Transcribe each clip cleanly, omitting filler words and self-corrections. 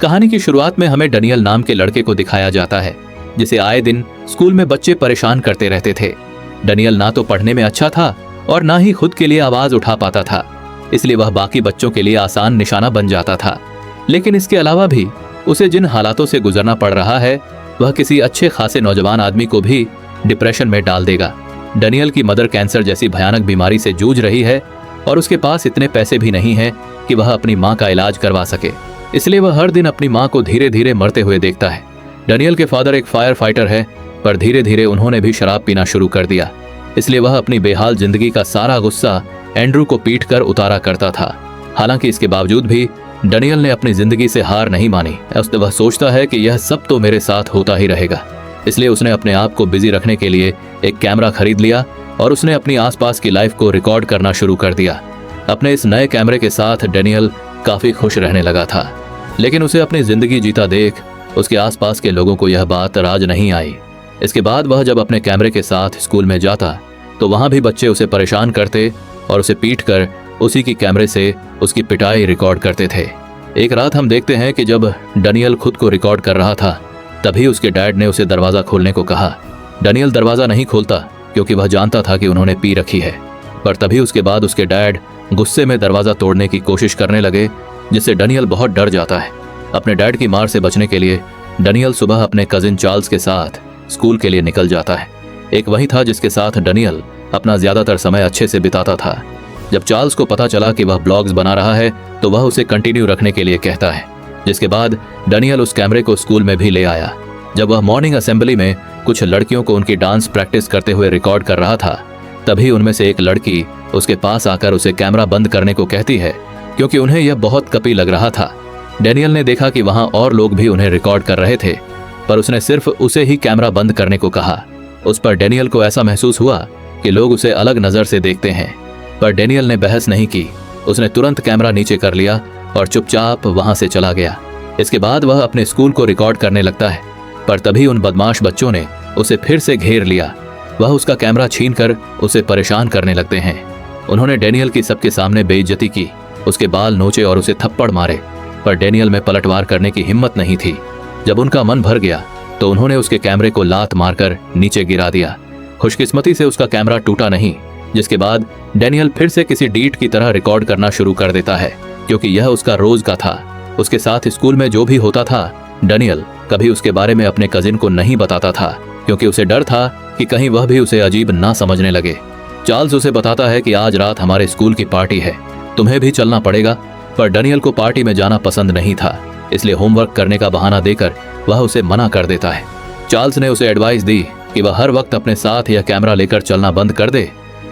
कहानी की शुरुआत में हमें डेनियल नाम के लड़के को दिखाया जाता है, जिसे आए दिन स्कूल में बच्चे परेशान करते रहते थे। डेनियल ना तो पढ़ने में अच्छा था और ना ही खुद के लिए आवाज उठा पाता था, इसलिए वह बाकी बच्चों के लिए आसान निशाना बन जाता था। लेकिन इसके अलावा भी उसे जिन हालातों से गुजरना पड़ रहा है, वह किसी अच्छे खासे नौजवान आदमी को भी डिप्रेशन में डाल देगा। डेनियल की मदर कैंसर जैसी भयानक बीमारी से जूझ रही है और उसके पास इतने पैसे भी नहीं है कि वह अपनी माँ का इलाज करवा सके, इसलिए वह हर दिन अपनी माँ को धीरे धीरे मरते हुए देखता है। डेनियल के फादर एक फायर फाइटर है, पर धीरे धीरे उन्होंने भी शराब पीना शुरू कर दिया, इसलिए वह अपनी बेहाल जिंदगी का सारा गुस्सा एंड्रू को पीट कर उतारा करता था। हालांकि इसके बावजूद भी डेनियल ने अपनी जिंदगी से हार नहीं मानी। वह सोचता है कि यह सब तो मेरे साथ होता ही रहेगा, इसलिए उसने अपने आप को बिजी रखने के लिए एक कैमरा खरीद लिया और उसने अपनी आसपास की लाइफ को रिकॉर्ड करना शुरू कर दिया। अपने इस नए कैमरे के साथ डेनियल काफी खुश रहने लगा था, लेकिन उसे अपनी जिंदगी जीता देख उसके आसपास के लोगों को यह बात राज नहीं आई। इसके बाद वह जब अपने कैमरे के साथ स्कूल में जाता तो वहां भी बच्चे उसे परेशान करते और उसे पीट कर उसी की कैमरे से उसकी पिटाई रिकॉर्ड करते थे। एक रात हम देखते हैं कि जब डेनियल खुद को रिकॉर्ड कर रहा था, तभी उसके डैड ने उसे दरवाजा खोलने को कहा। डेनियल दरवाजा नहीं खोलता क्योंकि वह जानता था कि उन्होंने पी रखी है, पर तभी उसके बाद उसके डैड गुस्से में दरवाजा तोड़ने की कोशिश करने लगे, जिससे डेनियल बहुत डर जाता है। अपने डैड की मार से बचने के लिए डेनियल सुबह अपने कजिन चार्ल्स के साथ स्कूल के लिए निकल जाता है। एक वही था जिसके साथ डेनियल अपना ज्यादातर समय अच्छे से बिताता था। जब चार्ल्स को पता चला कि वह ब्लॉग्स बना रहा है तो वह उसे कंटिन्यू रखने के लिए कहता है, जिसके बाद डेनियल उस कैमरे को स्कूल में भी ले आया। जब वह मॉर्निंग असेंबली में कुछ लड़कियों को उनकी डांस प्रैक्टिस करते हुए रिकॉर्ड कर रहा था, तभी उनमें से एक लड़की उसके पास आकर उसे कैमरा बंद करने को कहती है, क्योंकि उन्हें यह बहुत कपी लग रहा था। डेनियल ने देखा कि वहां और लोग भी उन्हें रिकॉर्ड कर रहे थे, पर उसने सिर्फ उसे ही कैमरा बंद करने को कहा। उस पर डेनियल को ऐसा महसूस हुआ कि लोग उसे अलग नजर से देखते हैं, पर डेनियल ने बहस नहीं की। उसने तुरंत कैमरा नीचे कर लिया और चुपचाप वहां से चला गया। इसके बाद वह अपने स्कूल को रिकॉर्ड करने लगता है, पर तभी उन बदमाश बच्चों ने उसे फिर से घेर लिया। वह उसका कैमरा छीनकर उसे परेशान करने लगते हैं। उन्होंने डेनियल की सबके सामने बेइज्जती की, उसके बाल नोचे और उसे थप्पड़ मारे, पर डेनियल में पलटवार करने की हिम्मत नहीं थी। जब उनका मन भर गया तो उन्होंने उसके कैमरे को लात मारकर नीचे गिरा दिया। खुशकिस्मती से उसका कैमरा टूटा नहीं, जिसके बाद डेनियल फिर से किसी डीट की तरह रिकॉर्ड करना शुरू कर देता है, क्योंकि यह उसका रोज का था। उसके साथ स्कूल में जो भी होता था, डेनियल कभी उसके बारे में अपने कजिन को नहीं बताता था, क्योंकि उसे डर था कि कहीं वह भी उसे अजीब ना समझने लगे। चार्ल्स उसे बताता है कि आज रात हमारे स्कूल की पार्टी है, तुम्हें भी चलना पड़ेगा, पर डेनियल को पार्टी में जाना पसंद नहीं था, इसलिए होमवर्क करने का बहाना देकर वह उसे मना कर देता है। चार्ल्स ने उसे एडवाइस दी कि वह हर वक्त अपने साथ यह कैमरा लेकर चलना बंद कर दे,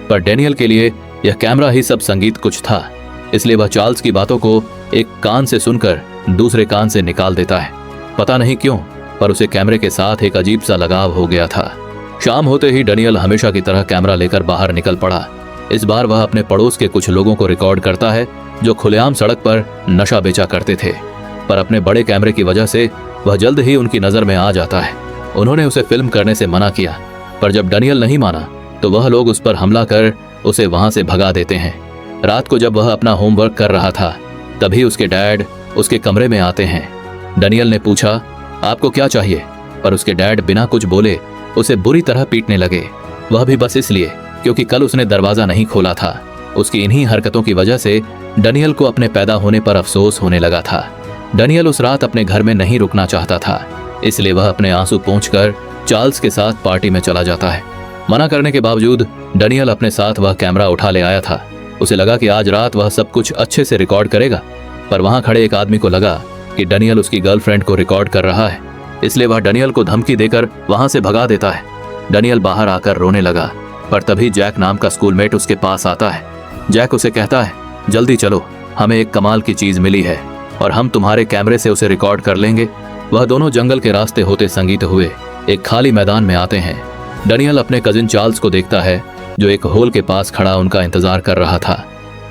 पर डेनियल के लिए यह कैमरा ही सब संगीत कुछ था, इसलिए वह चार्ल्स की बातों को एक कान से सुनकर दूसरे कान से निकाल देता है। पता नहीं क्यों, पर उसे कैमरे के साथ एक अजीब सा लगाव हो गया था। शाम होते ही डेनियल हमेशा की तरह कैमरा लेकर बाहर निकल पड़ा। इस बार वह अपने पड़ोस के कुछ लोगों को रिकॉर्ड करता है जो खुलेआम सड़क पर नशा बेचा करते थे, पर अपने बड़े कैमरे की वजह से वह जल्द ही उनकी नजर में आ जाता है। उन्होंने उसे फिल्म करने से मना किया, पर जब डेनियल नहीं माना तो वह लोग उस पर हमला कर उसे वहां से भगा देते हैं। रात को जब वह अपना होमवर्क कर रहा था, तभी उसके डैड उसके कमरे में आते हैं। डेनियल ने पूछा, आपको क्या चाहिए? पर उसके डैड बिना कुछ बोले उसे बुरी तरह पीटने लगे, वह भी बस इसलिए क्योंकि कल उसने दरवाजा नहीं खोला था। उसकी इन्हीं हरकतों की वजह से डेनियल को अपने पैदा होने पर अफसोस होने लगा था। डेनियल उस रात अपने घर में नहीं रुकना चाहता था, इसलिए वह अपने आंसू पोंछकर चार्ल्स के साथ पार्टी में चला जाता है। मना करने के बावजूद डेनियल अपने साथ वह कैमरा उठा ले आया था। उसे लगा कि आज रात वह सब कुछ अच्छे से रिकॉर्ड करेगा, पर वहां खड़े एक आदमी को लगा कि डेनियल उसकी गर्लफ्रेंड को रिकॉर्ड कर रहा है, इसलिए वह डेनियल को धमकी देकर वहां से भगा देता है। डेनियल बाहर आकर रोने लगा, पर तभी जैक नाम का स्कूलमेट उसके पास आता है। जैक उसे कहता है, जल्दी चलो, हमें एक कमाल की चीज मिली है और हम तुम्हारे कैमरे से उसे रिकॉर्ड कर लेंगे। वह दोनों जंगल के रास्ते होते संगीत हुए एक खाली मैदान में आते हैं। डेनियल अपने कजिन चार्ल्स को देखता है, जो एक होल के पास खड़ा उनका इंतजार कर रहा था।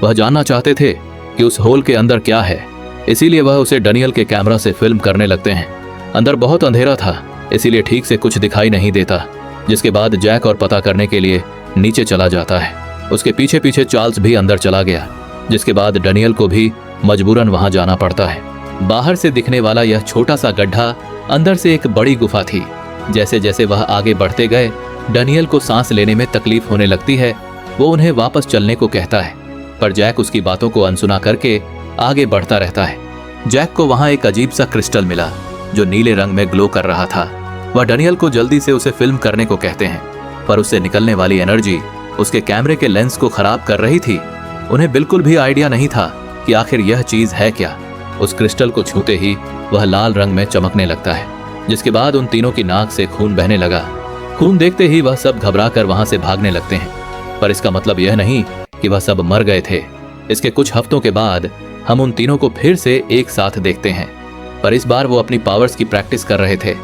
वह जानना चाहते थे कि उस होल के अंदर क्या है, इसीलिए वह उसे डेनियल के कैमरा से फिल्म करने लगते हैं। अंदर बहुत अंधेरा था, इसीलिए ठीक से कुछ दिखाई नहीं देता, जिसके बाद जैक और पता करने के लिए नीचे चला जाता है। उसके पीछे पीछे चार्ल्स भी अंदर चला गया, जिसके बाद डेनियल को भी मजबूरन वहां जाना पड़ता है। बाहर से दिखने वाला यह छोटा सा गड्ढा अंदर से एक बड़ी गुफा थी। जैसे जैसे वह आगे बढ़ते गए, डैनियल को सांस लेने में तकलीफ होने लगती है। वो उन्हें वापस चलने को कहता है, पर जैक उसकी बातों को अनसुना करके आगे बढ़ता रहता है। जैक को वहां एक अजीब सा क्रिस्टल मिला जो नीले रंग में ग्लो कर रहा था। वह डैनियल को जल्दी से उसे फिल्म करने को कहते हैं, पर उससे निकलने वाली एनर्जी उसके कैमरे के लेंस को खराब कर रही थी। उन्हें बिल्कुल भी आइडिया नहीं था कि आखिर यह चीज है क्या। उस क्रिस्टल को छूते ही वह लाल रंग में चमकने लगता है, जिसके बाद उन तीनों की नाक से खून बहने लगा। खून देखते ही वह सब घबराकर वहां से भागने लगते हैं, पर इसका मतलब यह नहीं कि वह सब मर गए थे। इसके कुछ हफ्तों के बाद हम उन तीनों को फिर से एक साथ देखते हैं, पर इस बार वो अपनी पावर्स की प्रैक्टिस कर रहे थे।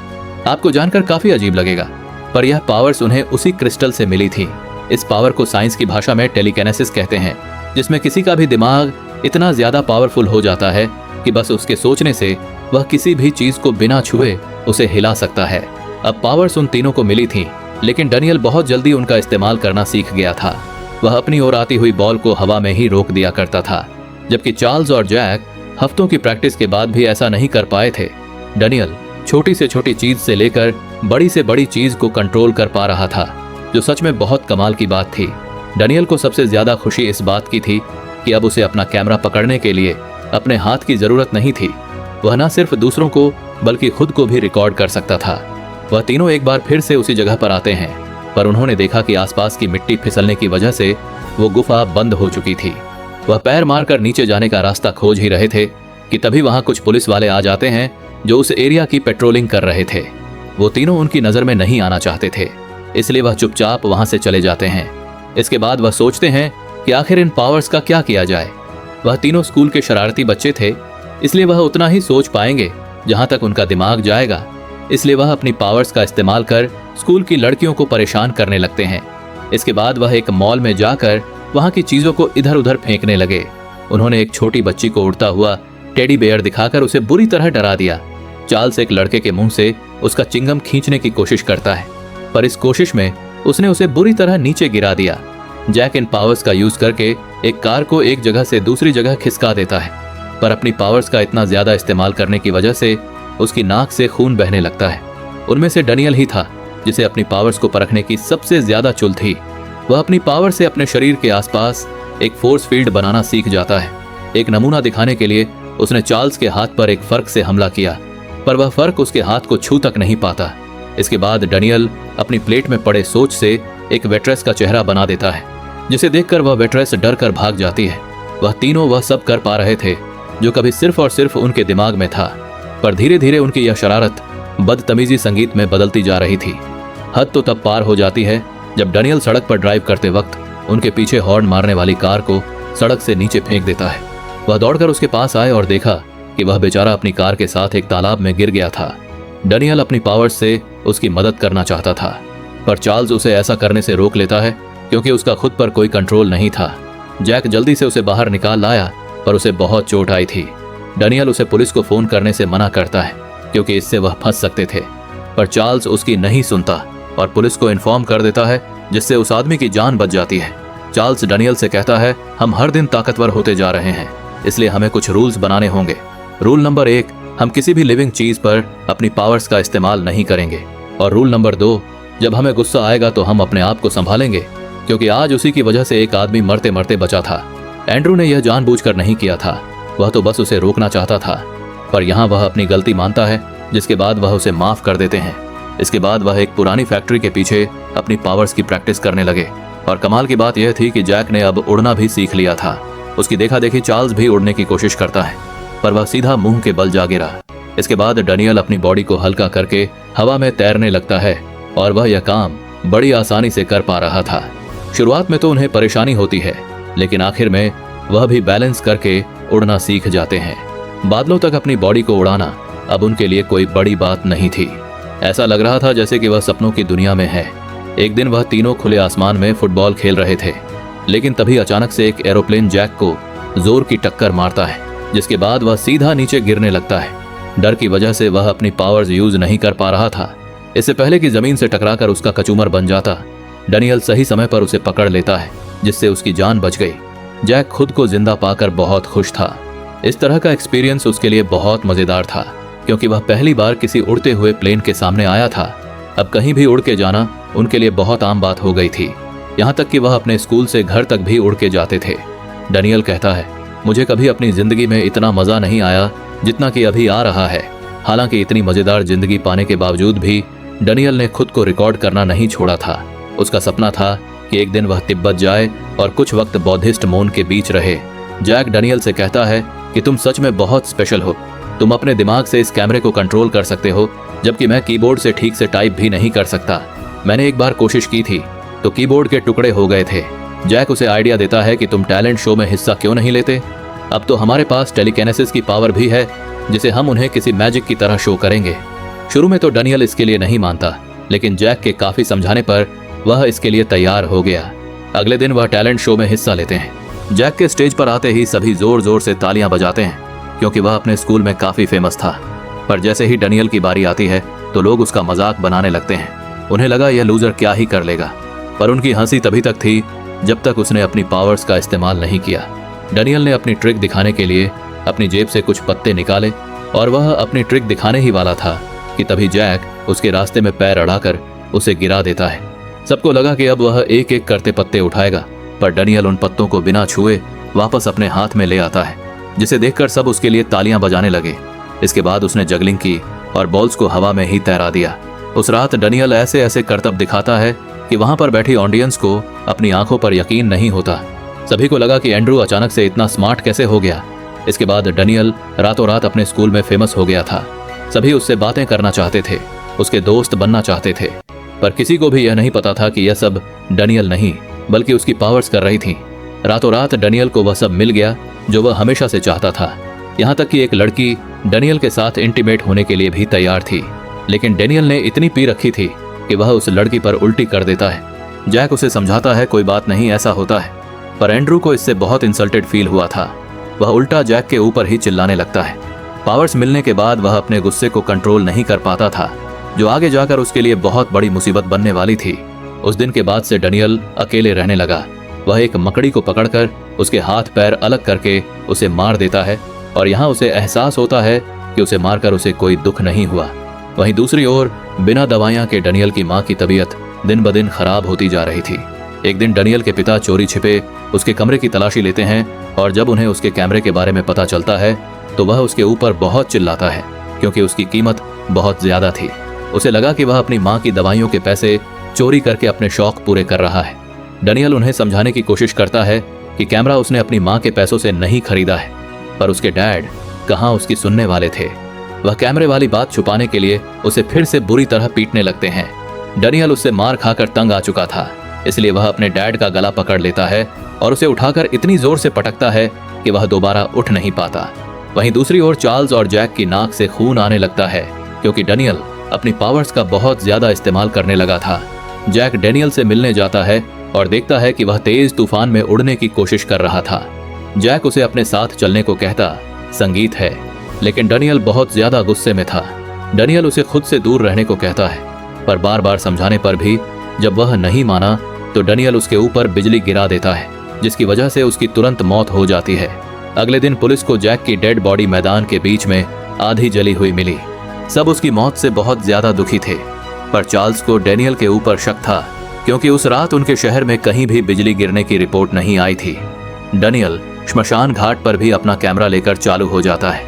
आपको जानकर काफी अजीब लगेगा, पर यह पावर्स उन्हें उसी क्रिस्टल से मिली थी। इस पावर को साइंस की भाषा में टेलीकिनेसिस कहते हैं, जिसमें किसी का भी दिमाग इतना ज्यादा पावरफुल हो जाता है कि बस उसके सोचने से वह किसी भी चीज को बिना छुए उसे हिला सकता है। अब पावर्स उन तीनों को मिली थी, लेकिन डैनियल बहुत जल्दी उनका इस्तेमाल करना सीख गया था। वह अपनी ओर आती हुई बॉल को हवा में ही रोक दिया करता था, जबकि चार्ल्स और जैक हफ्तों की प्रैक्टिस के बाद भी ऐसा नहीं कर पाए थे। डैनियल छोटी से छोटी चीज से लेकर बड़ी से बड़ी चीज को कंट्रोल कर पा रहा था, जो सच में बहुत कमाल की बात थी। डैनियल को सबसे ज्यादा खुशी इस बात की थी कि अब उसे अपना कैमरा पकड़ने के लिए अपने हाथ की जरूरत नहीं थी। वह न सिर्फ दूसरों को बल्कि खुद को भी रिकॉर्ड कर सकता था। वह तीनों एक बार फिर से उसी जगह पर आते हैं, पर उन्होंने देखा कि आसपास की मिट्टी फिसलने की वजह से वो गुफा बंद हो चुकी थी। वह पैर मारकर नीचे जाने का रास्ता खोज ही रहे थे कि तभी वहां कुछ पुलिस वाले आ जाते हैं जो उस एरिया की पेट्रोलिंग कर रहे थे। वो तीनों उनकी नजर में नहीं आना चाहते थे, इसलिए वह चुपचाप वहां से चले जाते हैं। इसके बाद वह सोचते हैं कि आखिर इन पावर्स का क्या किया जाए। वह तीनों स्कूल के शरारती बच्चे थे, इसलिए वह उतना ही सोच पाएंगे जहां तक उनका दिमाग जाएगा। इसलिए वह अपनी पावर्स का इस्तेमाल कर स्कूल की लड़कियों को परेशान करने लगते हैं। इसके बाद वह एक मॉल में जाकर वहां की चीजों को इधर उधर फेंकने लगे। उन्होंने एक छोटी बच्ची को उड़ता हुआ टेडी बेयर दिखाकर उसे बुरी तरह डरा दिया। चार्ल्स एक लड़के के मुंह से उसका चिंगम खींचने की कोशिश करता है, पर इस कोशिश में उसने उसे बुरी तरह नीचे गिरा दिया। जैक इन पावर्स का यूज करके एक कार को एक जगह से दूसरी जगह खिसका देता है, पर अपनी पावर्स का इतना ज्यादा इस्तेमाल करने की वजह से उसकी नाक से खून बहने लगता है। उनमें से डैनियल ही था जिसे अपनी पावर्स को परखने की सबसे ज्यादा चुल थी। वह अपनी पावर से अपने शरीर के आसपास एक फोर्स फील्ड बनाना सीख जाता है। एक नमूना दिखाने के लिए उसने चार्ल्स के हाथ पर एक फर्क से हमला किया, पर वह फर्क उसके हाथ को छू तक नहीं पाता। इसके बाद डैनियल अपनी प्लेट में पड़े सोच से एक वेट्रेस का चेहरा बना देता है, जिसे देखकर वह वेट्रेस डर कर भाग जाती है। वह तीनों वह सब कर पा रहे थे जो कभी सिर्फ और सिर्फ उनके दिमाग में था, पर धीरे धीरे उनकी यह शरारत बदतमीजी संगीत में बदलती जा रही थी। हद तो तब पार हो जाती है जब डैनियल सड़क पर ड्राइव करते वक्त उनके पीछे हॉर्न मारने वाली कार को सड़क से नीचे फेंक देता है। वह दौड़कर उसके पास आए और देखा कि वह बेचारा अपनी कार के साथ एक तालाब में गिर गया था। डैनियल अपनी पावर्स से उसकी मदद करना चाहता था, पर चार्ल्स उसे ऐसा करने से रोक लेता है क्योंकि उसका खुद पर कोई कंट्रोल नहीं था। जैक जल्दी से उसे बाहर निकाल लाया, पर उसे बहुत चोट आई थी। डैनियल उसे पुलिस को फोन करने से मना करता है क्योंकि इससे वह फंस सकते थे, पर चार्ल्स उसकी नहीं सुनता और पुलिस को इन्फॉर्म कर देता है, जिससे उस आदमी की जान बच जाती है। चार्ल्स डैनियल से कहता है, हम हर दिन ताकतवर होते जा रहे हैं, इसलिए हमें कुछ रूल्स बनाने होंगे। रूल नंबर 1, हम किसी भी लिविंग चीज पर अपनी पावर्स का इस्तेमाल नहीं करेंगे। और रूल नंबर 2, जब हमें गुस्सा आएगा तो हम अपने आप को संभालेंगे, क्योंकि आज उसी की वजह से एक आदमी मरते मरते बचा था। एंड्रू ने यह जानबूझकर नहीं किया था, वह तो बस उसे रोकना चाहता था, पर यहाँ वह अपनी गलती मानता है, जिसके बाद वह उसे माफ कर देते हैं। इसके बाद वह एक पुरानी फैक्ट्री के पीछे अपनी पावर्स की प्रैक्टिस करने लगे, और कमाल की बात यह थी कि जैक ने अब उड़ना भी सीख लिया था। उसकी देखा देखी चार्ल्स भी उड़ने की कोशिश करता है, पर वह सीधा मुंह के बल जा गिरा। इसके बाद डैनियल अपनी बॉडी को हल्का करके हवा में तैरने लगता है, और वह यह काम बड़ी आसानी से कर पा रहा था। शुरुआत में तो उन्हें परेशानी होती है, लेकिन आखिर में वह भी बैलेंस करके उड़ना सीख जाते हैं। बादलों तक अपनी बॉडी को उड़ाना अब उनके लिए कोई बड़ी बात नहीं थी। ऐसा लग रहा था जैसे कि वह सपनों की दुनिया में है। एक दिन वह तीनों खुले आसमान में फुटबॉल खेल रहे थे, लेकिन तभी अचानक से एक एरोप्लेन जैक को जोर की टक्कर मारता है, जिसके बाद वह सीधा नीचे गिरने लगता है। डर की वजह से वह अपनी पावर्स यूज नहीं कर पा रहा था। इससे पहले कि जमीन से टकराकर उसका कचूमर बन जाता, डैनियल सही समय पर उसे पकड़ लेता है, जिससे उसकी जान बच गई। जैक खुद को जिंदा पाकर बहुत खुश था। इस तरह का एक्सपीरियंस उसके लिए बहुत मजेदार था, क्योंकि वह पहली बार किसी उड़ते हुए प्लेन के सामने आया था। अब कहीं भी उड़ के जाना उनके लिए बहुत आम बात हो गई थी, यहाँ तक कि वह अपने स्कूल से घर तक भी उड़ के जाते थे। डैनियल कहता है, मुझे कभी अपनी जिंदगी में इतना मजा नहीं आया जितना कि अभी आ रहा है। हालांकि इतनी मजेदार जिंदगी पाने के बावजूद भी डैनियल ने खुद को रिकॉर्ड करना नहीं छोड़ा था। उसका सपना था कि एक दिन वह तिब्बत जाए और कुछ वक्त बौद्धिस्ट मोन के बीच रहे। जैक डैनियल से कहता है कि तुम सच में बहुत स्पेशल हो। तुम अपने दिमाग से इस कैमरे को कंट्रोल कर सकते हो, जबकि मैं कीबोर्ड से ठीक से टाइप भी नहीं कर सकता। मैंने एक बार कोशिश की थी तो कीबोर्ड के टुकड़े हो गए थे। जैक उसे आइडिया देता है कि तुम टैलेंट शो में हिस्सा क्यों नहीं लेते। अब तो हमारे पास टेलीकिनेसिस की पावर भी है, जिसे हम उन्हें किसी मैजिक की तरह शो करेंगे। शुरू में तो डैनियल इसके लिए नहीं मानता, लेकिन जैक के काफी समझाने पर वह इसके लिए तैयार हो गया। अगले दिन वह टैलेंट शो में हिस्सा लेते हैं। जैक के स्टेज पर आते ही सभी जोर जोर से तालियां बजाते हैं, क्योंकि वह अपने स्कूल में काफी फेमस था। पर जैसे ही डैनियल की बारी आती है तो लोग उसका मजाक बनाने लगते हैं। उन्हें लगा यह लूजर क्या ही कर लेगा, पर उनकी हंसी तभी तक थी जब तक उसने अपनी पावर्स का इस्तेमाल नहीं किया। डैनियल ने अपनी ट्रिक दिखाने के लिए अपनी जेब से कुछ पत्ते निकाले और वह अपनी ट्रिक दिखाने ही वाला था कि तभी जैक उसके रास्ते में पैर अड़ाकर उसे गिरा देता है। सबको लगा कि अब वह एक एक करते पत्ते उठाएगा, पर डैनियल उन पत्तों को बिना छुए वापस अपने हाथ में ले आता है, जिसे देखकर सब उसके लिए तालियां बजाने लगे। इसके बाद उसने जगलिंग की और बॉल्स को हवा में ही तैरा दिया। उस रात डैनियल ऐसे ऐसे करतब दिखाता है कि वहां पर बैठी ऑडियंस को अपनी आंखों पर यकीन नहीं होता। सभी को लगा कि एंड्रू अचानक से इतना स्मार्ट कैसे हो गया। इसके बाद डैनियल रातों रात अपने स्कूल में फेमस हो गया था। सभी उससे बातें करना चाहते थे, उसके दोस्त बनना चाहते थे, पर किसी को भी यह नहीं पता था कि यह सब डैनियल नहीं बल्कि उसकी पावर्स कर रही थी। रातों रात डैनियल को वह सब मिल गया जो वह हमेशा से चाहता था। यहाँ तक कि एक लड़की डैनियल के साथ इंटीमेट होने के लिए भी तैयार थी, लेकिन डैनियल ने इतनी पी रखी थी कि वह उस लड़की पर उल्टी कर देता है। जैक उसे समझाता है कोई बात नहीं, ऐसा होता है, पर एंड्रू को इससे बहुत इंसल्टेड फील हुआ था। वह उल्टा जैक के ऊपर ही चिल्लाने लगता है। पावर्स मिलने के बाद वह अपने गुस्से को कंट्रोल नहीं कर पाता था, जो आगे जाकर उसके लिए बहुत बड़ी मुसीबत बनने वाली थी। उस दिन के बाद से डैनियल अकेले रहने लगा। वह एक मकड़ी को पकड़कर उसके हाथ पैर अलग करके उसे मार देता है और यहाँ उसे एहसास होता है कि उसे मारकर उसे कोई दुख नहीं हुआ। वहीं दूसरी ओर बिना दवाइयां के डैनियल की मां की तबीयत दिन ब दिन खराब होती जा रही थी। एक दिन डैनियल के पिता चोरी छिपे उसके कमरे की तलाशी लेते हैं और जब उन्हें उसके कैमरे के बारे में पता चलता है तो वह उसके ऊपर बहुत चिल्लाता है, क्योंकि उसकी कीमत बहुत ज्यादा थी। उसे लगा कि वह अपनी मां की दवाइयों के पैसे चोरी करके अपने शौक पूरे कर रहा है। डैनियल उन्हें समझाने की कोशिश करता है कि कैमरा उसने अपनी मां के पैसों से नहीं खरीदा है, पर उसके डैड कहाँ उसकी सुनने वाले थे। वह कैमरे वाली बात छुपाने के लिए उसे फिर से बुरी तरह पीटने लगते हैं। डैनियल उससे मार खाकर तंग आ चुका था, इसलिए वह अपने डैड का गला पकड़ लेता है और उसे उठाकर इतनी जोर से पटकता है कि वह दोबारा उठ नहीं पाता। वहीं दूसरी ओर चार्ल्स और जैक की नाक से खून आने लगता है, क्योंकि डैनियल अपनी पावर्स का बहुत ज्यादा इस्तेमाल करने लगा था। जैक डैनियल से मिलने जाता है और देखता है कि वह तेज तूफान में उड़ने की कोशिश कर रहा था। जैक उसे अपने साथ चलने को कहता संगीत है, लेकिन डैनियल बहुत ज्यादा गुस्से में था। डैनियल उसे खुद से दूर रहने को कहता है, पर बार बार समझाने पर भी जब वह नहीं माना तो डैनियल उसके ऊपर बिजली गिरा देता है, जिसकी वजह से उसकी तुरंत मौत हो जाती है। अगले दिन पुलिस को जैक की डेड बॉडी मैदान के बीच में आधी जली हुई मिली। सब उसकी मौत से बहुत ज्यादा दुखी थे, पर चार्ल्स को डैनियल के ऊपर शक था, क्योंकि उस रात उनके शहर में कहीं भी बिजली गिरने की रिपोर्ट नहीं आई थी। डैनियल श्मशान घाट पर भी अपना कैमरा लेकर चालू हो जाता है,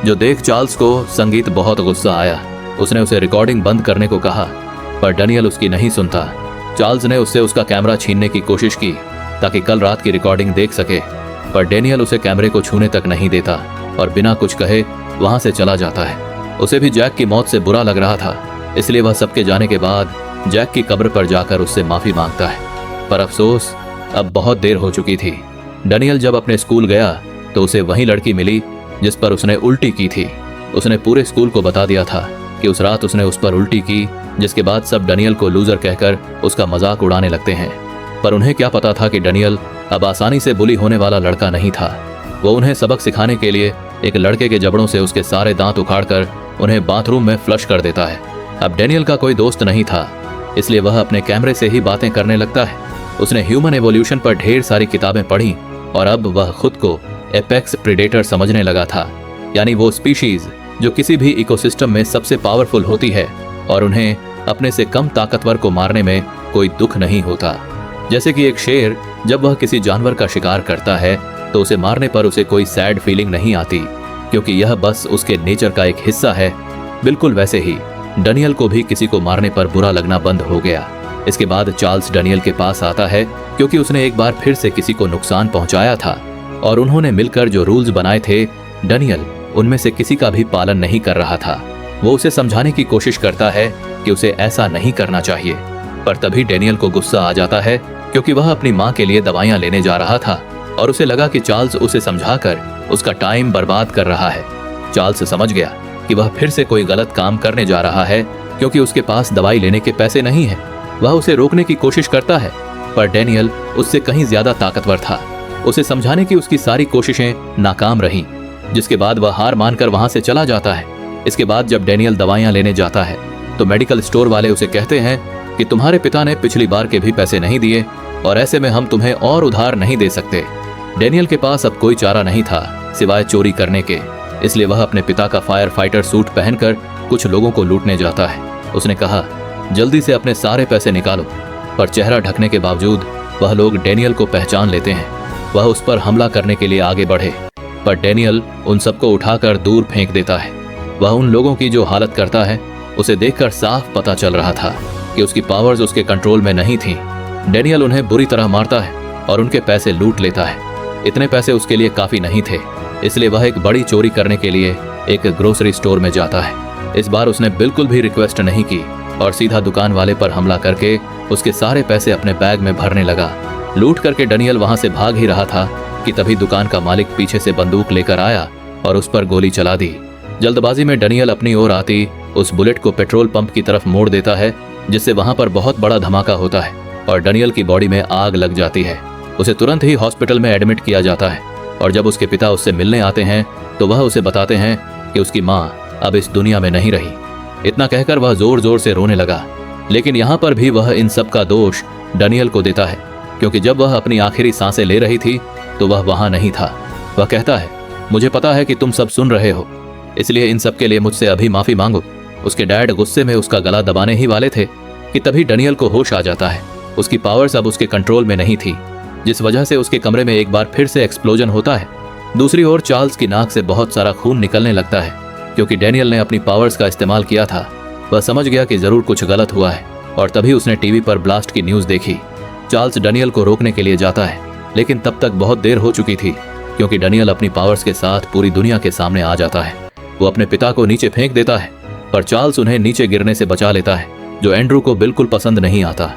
जो देख चार्ल्स को संगीत बहुत गुस्सा आया। उसने उसे रिकॉर्डिंग बंद करने को कहा, पर डैनियल उसकी नहीं सुनता। चार्ल्स ने उससे उसका कैमरा छीनने की कोशिश की ताकि कल रात की रिकॉर्डिंग देख सके, पर डैनियल उसे कैमरे को छूने तक नहीं देता और बिना कुछ कहे वहां से चला जाता है। उसे भी जैक की मौत से बुरा लग रहा था, इसलिए वह सबके जाने के बाद जैक की कब्र पर जाकर उससे माफी मांगता है। पर अफसोस अब बहुत देर हो चुकी थी। डैनियल जब अपने स्कूल गया तो उसे वही लड़की मिली जिस पर उसने उल्टी की थी। उसने पूरे स्कूल को बता दिया था कि उस रात उसने उस पर उल्टी की, जिसके बाद सब डैनियल को लूजर कहकर उसका मजाक उड़ाने लगते हैं। पर उन्हें क्या पता था कि डैनियल अब आसानी से बुली होने वाला लड़का नहीं था। वो उन्हें सबक सिखाने के लिए एक लड़के के जबड़ों से उसके सारे दांत उखाड़कर उन्हें बाथरूम में फ्लश कर देता है। अब डैनियल का कोई दोस्त नहीं था, इसलिए वह अपने कैमरे से ही बातें करने लगता है। उसने ह्यूमन एवोल्यूशन पर ढेर सारी किताबें पढ़ी और अब वह खुद को एपेक्स प्रेडेटर समझने लगा था, यानी वो स्पीशीज जो किसी भी इकोसिस्टम में सबसे पावरफुल होती है और उन्हें अपने से कम ताकतवर को मारने में कोई दुख नहीं होता। जैसे कि एक शेर जब वह किसी जानवर का शिकार करता है तो उसे मारने पर उसे कोई सैड फीलिंग नहीं आती, क्योंकि यह बस उसके नेचर का एक हिस्सा है। बिल्कुल वैसे ही डैनियल को भी किसी को मारने पर बुरा लगना बंद हो गया। इसके बाद चार्ल्स डैनियल के पास आता है, क्योंकि उसने एक बार फिर से किसी को नुकसान पहुंचाया था और उन्होंने मिलकर जो रूल्स बनाए थे, डैनियल उनमें से किसी का भी पालन नहीं कर रहा था। वो उसे समझाने की कोशिश करता है कि उसे ऐसा नहीं करना चाहिए, पर तभी डैनियल को गुस्सा आ जाता है, क्योंकि वह अपनी माँ के लिए दवाइयाँ लेने जा रहा था और उसे लगा कि चार्ल्स उसे समझाकर उसका टाइम बर्बाद कर रहा है। चार्ल्स समझ गया कि वह फिर से कोई गलत काम करने जा रहा है, क्योंकि उसके पास दवाई लेने के पैसे नहीं है। वह उसे रोकने की कोशिश करता है, पर डैनियल उससे कहीं ज्यादा ताकतवर था। उसे समझाने की उसकी सारी कोशिशें नाकाम रहीं, जिसके बाद वह हार मानकर वहां से चला जाता है। इसके बाद जब डैनियल दवाइयां लेने जाता है तो मेडिकल स्टोर वाले उसे कहते हैं कि तुम्हारे पिता ने पिछली बार के भी पैसे नहीं दिए और ऐसे में हम तुम्हें और उधार नहीं दे सकते। डैनियल के पास अब कोई चारा नहीं था सिवाय चोरी करने के, इसलिए वह अपने पिता का फायर फाइटर सूट पहनकर कुछ लोगों को लूटने जाता है। उसने कहा, जल्दी से अपने सारे पैसे निकालो, पर चेहरा ढकने के बावजूद वह लोग डैनियल को पहचान लेते हैं। वह उस पर हमला करने के लिए आगे बढ़े, पर डैनियल उन सबको उठाकर दूर फेंक देता है। वह उन लोगों की जो हालत करता है उसे देखकर साफ पता चल रहा था कि उसकी पावर्स उसके कंट्रोल में नहीं थी। डैनियल उन्हें बुरी तरह मारता है और उनके पैसे लूट लेता है। इतने पैसे उसके लिए काफी नहीं थे, इसलिए वह एक बड़ी चोरी करने के लिए एक ग्रोसरी स्टोर में जाता है। इस बार उसने बिल्कुल भी रिक्वेस्ट नहीं की और सीधा दुकान वाले पर हमला करके उसके सारे पैसे अपने बैग में भरने लगा। लूट करके डैनियल वहां से भाग ही रहा था कि तभी दुकान का मालिक पीछे से बंदूक लेकर आया और उस पर गोली चला दी। जल्दबाजी में डैनियल अपनी ओर आती उस बुलेट को पेट्रोल पंप की तरफ मोड़ देता है, जिससे वहां पर बहुत बड़ा धमाका होता है और डैनियल की बॉडी में आग लग जाती है। उसे तुरंत ही हॉस्पिटल में एडमिट किया जाता है और जब उसके पिता उससे मिलने आते हैं तो वह उसे बताते हैं कि उसकी माँ अब इस दुनिया में नहीं रही। इतना कहकर वह जोर जोर से रोने लगा, लेकिन यहाँ पर भी वह इन सब का दोष डैनियल को देता है, क्योंकि जब वह अपनी आखिरी सांसें ले रही थी तो वह वहां नहीं था। वह कहता है, मुझे पता है कि तुम सब सुन रहे हो, इसलिए इन सब के लिए मुझसे अभी माफी मांगो। उसके डैड गुस्से में उसका गला दबाने ही वाले थे कि तभी डैनियल को होश आ जाता है। उसकी पावर्स अब उसके कंट्रोल में नहीं थी, जिस वजह से उसके कमरे में एक बार फिर से एक्सप्लोजन होता है। दूसरी ओर चार्ल्स की नाक से बहुत सारा खून निकलने लगता है, क्योंकि डैनियल ने अपनी पावर्स का इस्तेमाल किया था। वह समझ गया कि जरूर कुछ गलत हुआ है और तभी उसने टीवी पर ब्लास्ट की न्यूज़ देखी। चार्ल्स डैनियल को रोकने के लिए जाता है, लेकिन तब तक बहुत देर हो चुकी थी, क्योंकि डैनियल अपनी पावर्स के साथ पूरी दुनिया के सामने आ जाता है। वो अपने पिता को नीचे फेंक देता है, पर चार्ल्स उन्हें नीचे गिरने से बचा लेता है, जो एंड्रू को बिल्कुल पसंद नहीं आता।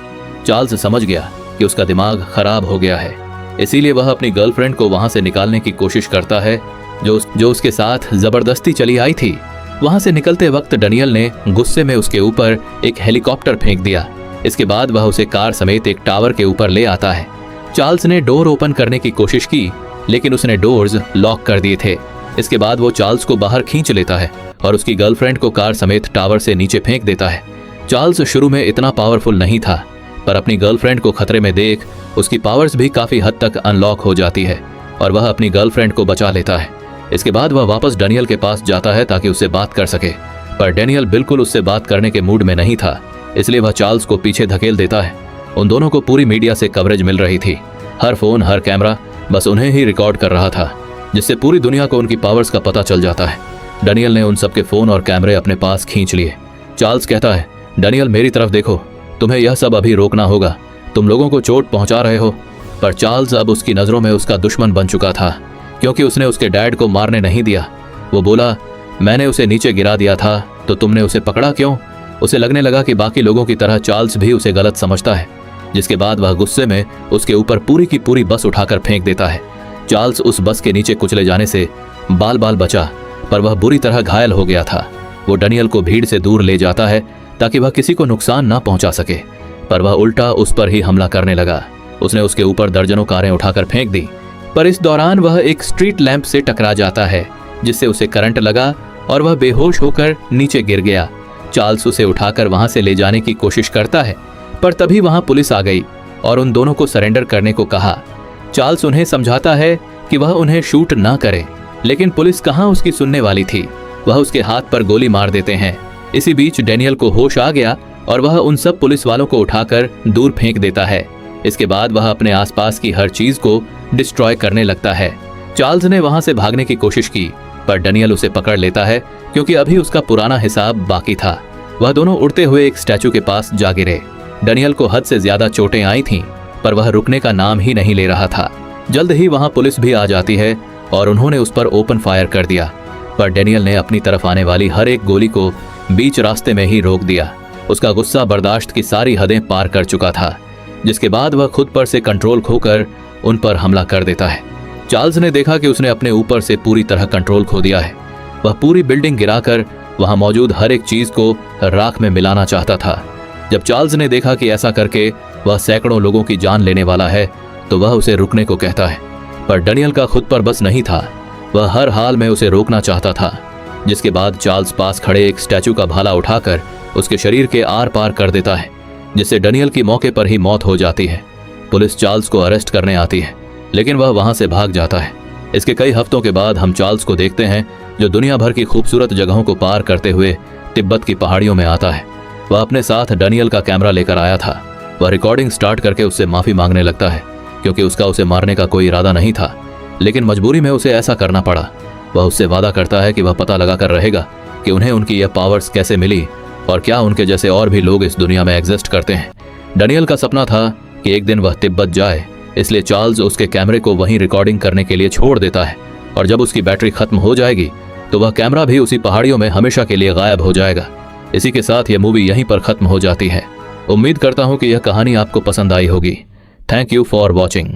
चार्ल्स समझ गया कि उसका दिमाग खराब हो गया है, इसीलिए वह अपनी गर्लफ्रेंड को वहां से निकालने की कोशिश करता है, जो उसके साथ जबरदस्ती चली आई थी। वहां से निकलते वक्त डैनियल ने गुस्से में उसके ऊपर एक हेलीकॉप्टर फेंक दिया। इसके बाद वह उसे कार समेत एक टावर के ऊपर ले आता है। चार्ल्स ने डोर ओपन करने की कोशिश की, लेकिन उसने डोर्स लॉक कर दिए थे। इसके बाद वो चार्ल्स को बाहर खींच लेता है और उसकी गर्लफ्रेंड को कार समेत टावर से नीचे फेंक देता है। चार्ल्स शुरू में इतना पावरफुल नहीं था, पर अपनी गर्लफ्रेंड को खतरे में देख उसकी पावर्स भी काफी हद तक अनलॉक हो जाती है और वह अपनी गर्लफ्रेंड को बचा लेता है। इसके बाद वह वापस डैनियल के पास जाता है ताकि उससे बात कर सके, पर डैनियल बिल्कुल उससे बात करने के मूड में नहीं था, इसलिए वह चार्ल्स को पीछे धकेल देता है। उन दोनों को पूरी मीडिया से कवरेज मिल रही थी। हर फोन, हर कैमरा बस उन्हें ही रिकॉर्ड कर रहा था, जिससे पूरी दुनिया को उनकी पावर्स का पता चल जाता है। डैनियल ने उन सबके फोन और कैमरे अपने पास खींच लिए। चार्ल्स कहता है, डैनियल मेरी तरफ देखो, तुम्हें यह सब अभी रोकना होगा, तुम लोगों को चोट पहुंचा रहे हो। पर चार्ल्स अब उसकी नजरों में उसका दुश्मन बन चुका था, क्योंकि उसने उसके डैड को मारने नहीं दिया। वो बोला, मैंने उसे नीचे गिरा दिया था तो तुमने उसे पकड़ा क्यों? उसे लगने लगा कि बाकी लोगों की तरह चार्ल्स भी उसे गलत समझता है, जिसके बाद वह गुस्से में उसके ऊपर पूरी की पूरी बस उठाकर फेंक देता है। चार्ल्स उस बस के नीचे कुचले जाने से बाल बाल बचा, पर वह बुरी तरह घायल हो गया था। वो डैनियल को भीड़ से दूर ले जाता है ताकि वह किसी को नुकसान ना पहुंचा सके, पर वह उल्टा उस पर ही हमला करने लगा। उसने उसके ऊपर दर्जनों कारें उठाकर फेंक दी, पर इस दौरान वह एक स्ट्रीट लैंप से टकरा जाता है, जिससे उसे करंट लगा और वह बेहोश होकर नीचे गिर गया। चार्ल्स उसे उठाकर वहां से ले जाने की कोशिश करता है, पर तभी वहां पुलिस आ गई और उन दोनों को सरेंडर करने को कहा। चार्ल्स उन्हें समझाता है कि वह उन्हें शूट ना करे, लेकिन पुलिस कहां उसकी सुनने वाली थी। वह उसके हाथ पर गोली मार देते हैं। इसी बीच डेनियल को होश आ गया और वह उन सब पुलिस वालों को उठाकर दूर फेंक देता है। इसके बाद वह अपने आसपास की हर चीज को डिस्ट्रॉय करने लगता है। चार्ल्स ने वहां से भागने की कोशिश की, पर डेनियल उसे पकड़ लेता है क्योंकि अभी उसका पुराना हिसाब बाकी था। वह दोनों उड़ते हुए एक स्टैचू के पास जा गिरे। डेनियल को हद से ज्यादा चोटें आई थीं, पर वह रुकने का नाम ही नहीं ले रहा था। जल्द ही वहां पुलिस भी आ जाती है और उन्होंने उस पर ओपन फायर कर दिया, पर डेनियल ने अपनी तरफ आने वाली हर एक गोली को बीच रास्ते में ही रोक दिया। उसका गुस्सा बर्दाश्त की सारी हदें पार कर चुका था, जिसके बाद वह खुद पर से कंट्रोल खोकर उन पर हमला कर देता है। चार्ल्स ने देखा कि उसने अपने ऊपर से पूरी तरह कंट्रोल खो दिया है। वह पूरी बिल्डिंग गिराकर वहां मौजूद हर एक चीज को राख में मिलाना चाहता था। जब चार्ल्स ने देखा कि ऐसा करके वह सैकड़ों लोगों की जान लेने वाला है, तो वह उसे रुकने को कहता है, पर डेनियल का खुद पर बस नहीं था। वह हर हाल में उसे रोकना चाहता था, जिसके बाद चार्ल्स पास खड़े एक स्टैचू का भाला उठाकर उसके शरीर के आर पार कर देता है, जिससे डेनियल की मौके पर ही मौत हो जाती है। पुलिस चार्ल्स को अरेस्ट करने आती है, लेकिन वह वहां से भाग जाता है। इसके कई हफ्तों के बाद हम चार्ल्स को देखते हैं, जो दुनिया भर की खूबसूरत जगहों को पार करते हुए तिब्बत की पहाड़ियों में आता है। वह अपने साथ डेनियल का कैमरा लेकर आया था। वह रिकॉर्डिंग स्टार्ट करके उससे माफी मांगने लगता है, क्योंकि उसका उसे मारने का कोई इरादा नहीं था, लेकिन मजबूरी में उसे ऐसा करना पड़ा। वह उससे वादा करता है कि वह पता लगा कर रहेगा कि उन्हें उनकी यह पावर्स कैसे मिली और क्या उनके जैसे और भी लोग इस दुनिया में एग्जिस्ट करते हैं। डेनियल का सपना था कि एक दिन वह तिब्बत जाए, इसलिए चार्ल्स उसके कैमरे को वहीं रिकॉर्डिंग करने के लिए छोड़ देता है, और जब उसकी बैटरी खत्म हो जाएगी तो वह कैमरा भी उसी पहाड़ियों में हमेशा के लिए गायब हो जाएगा। इसी के साथ यह मूवी यहीं पर खत्म हो जाती है। उम्मीद करता हूं कि यह कहानी आपको पसंद आई होगी। Thank you for watching.